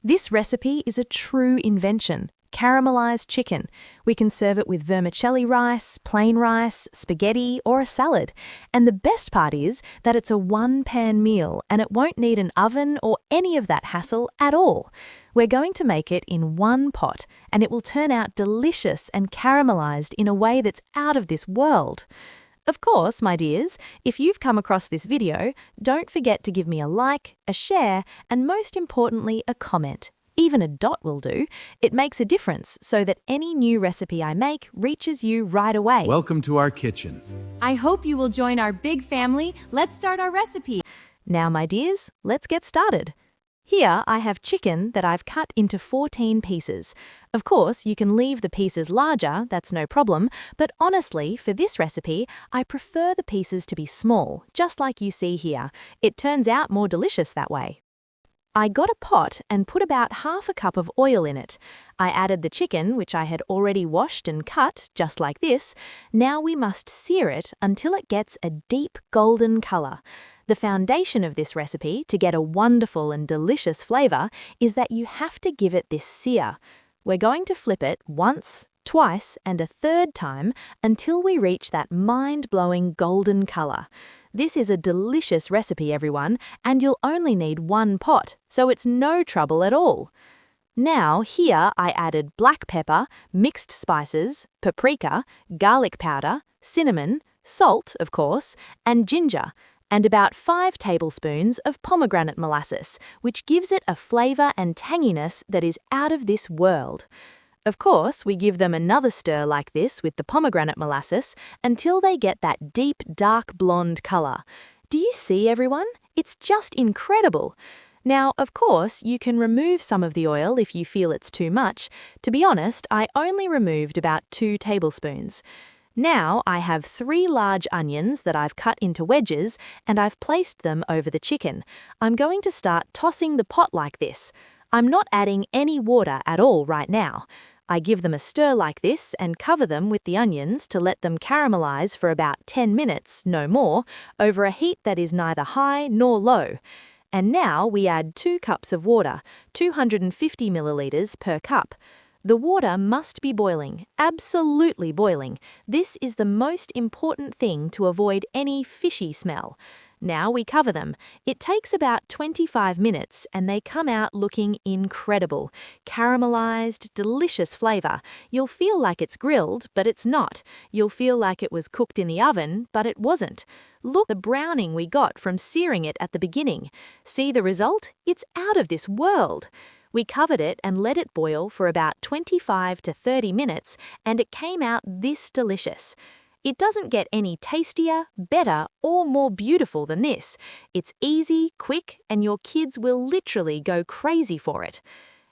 This recipe is a true invention. Caramelized chicken. We can serve it with vermicelli rice, plain rice, spaghetti, or a salad. And the best part is that it's a one-pan meal and it won't need an oven or any of that hassle at all. We're going to make it in one pot and it will turn out delicious and caramelized in a way that's out of this world. Of course, my dears, if you've come across this video, don't forget to give me a like, a share, and most importantly, a comment. Even a dot will do. It makes a difference so that any new recipe I make reaches you right away. Welcome to our kitchen. I hope you will join our big family. Let's start our recipe. Now, my dears, let's get started. Here I have chicken that I've cut into 14 pieces. Of course, you can leave the pieces larger, that's no problem, but honestly, for this recipe, I prefer the pieces to be small, just like you see here. It turns out more delicious that way. I got a pot and put about half a cup of oil in it. I added the chicken, which I had already washed and cut, just like this. Now we must sear it until it gets a deep golden color. The foundation of this recipe, to get a wonderful and delicious flavor, is that you have to give it this sear. We're going to flip it once, twice, and a third time until we reach that mind-blowing golden color. This is a delicious recipe, everyone, and you'll only need one pot, so it's no trouble at all. Now, here I added black pepper, mixed spices, paprika, garlic powder, cinnamon, salt, of course, and ginger, and about 5 tablespoons of pomegranate molasses, which gives it a flavor and tanginess that is out of this world. Of course, we give them another stir like this with the pomegranate molasses until they get that deep, dark blonde color. Do you see, everyone? It's just incredible. Now, of course, you can remove some of the oil if you feel it's too much. To be honest, I only removed about 2 tablespoons. Now I have 3 large onions that I've cut into wedges and I've placed them over the chicken. I'm going to start tossing the pot like this. I'm not adding any water at all right now. I give them a stir like this and cover them with the onions to let them caramelize for about 10 minutes, no more, over a heat that is neither high nor low. And now we add 2 cups of water, 250 milliliters per cup. The water must be boiling, absolutely boiling. This is the most important thing to avoid any fishy smell. Now we cover them. It takes about 25 minutes and they come out looking incredible. Caramelized, delicious flavor. You'll feel like it's grilled, but it's not. You'll feel like it was cooked in the oven, but it wasn't. Look, the browning we got from searing it at the beginning. See the result? It's out of this world. We covered it and let it boil for about 25 to 30 minutes and it came out this delicious. It doesn't get any tastier, better, or more beautiful than this. It's easy, quick, and your kids will literally go crazy for it.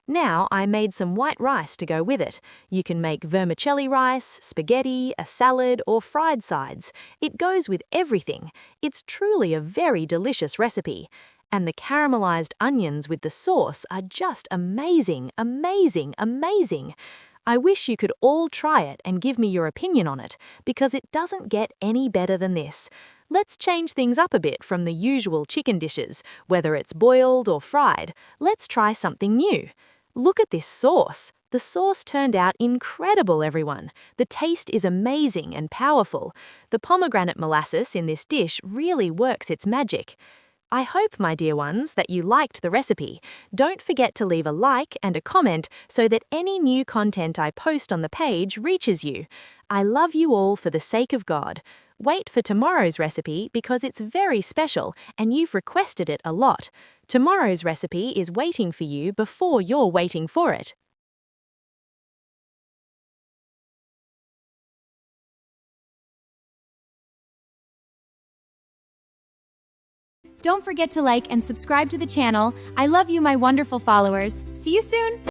Now I made some white rice to go with it. You can make vermicelli rice, spaghetti, a salad, or fried sides. It goes with everything. It's truly a very delicious recipe. And the caramelized onions with the sauce are just amazing, amazing, amazing. I wish you could all try it and give me your opinion on it, because it doesn't get any better than this. Let's change things up a bit from the usual chicken dishes, whether it's boiled or fried. Let's try something new. Look at this sauce. The sauce turned out incredible, everyone. The taste is amazing and powerful. The pomegranate molasses in this dish really works its magic. I hope, my dear ones, that you liked the recipe. Don't forget to leave a like and a comment so that any new content I post on the page reaches you. I love you all for the sake of God. Wait for tomorrow's recipe because it's very special and you've requested it a lot. Tomorrow's recipe is waiting for you before you're waiting for it. Don't forget to like and subscribe to the channel. I love you, my wonderful followers. See you soon!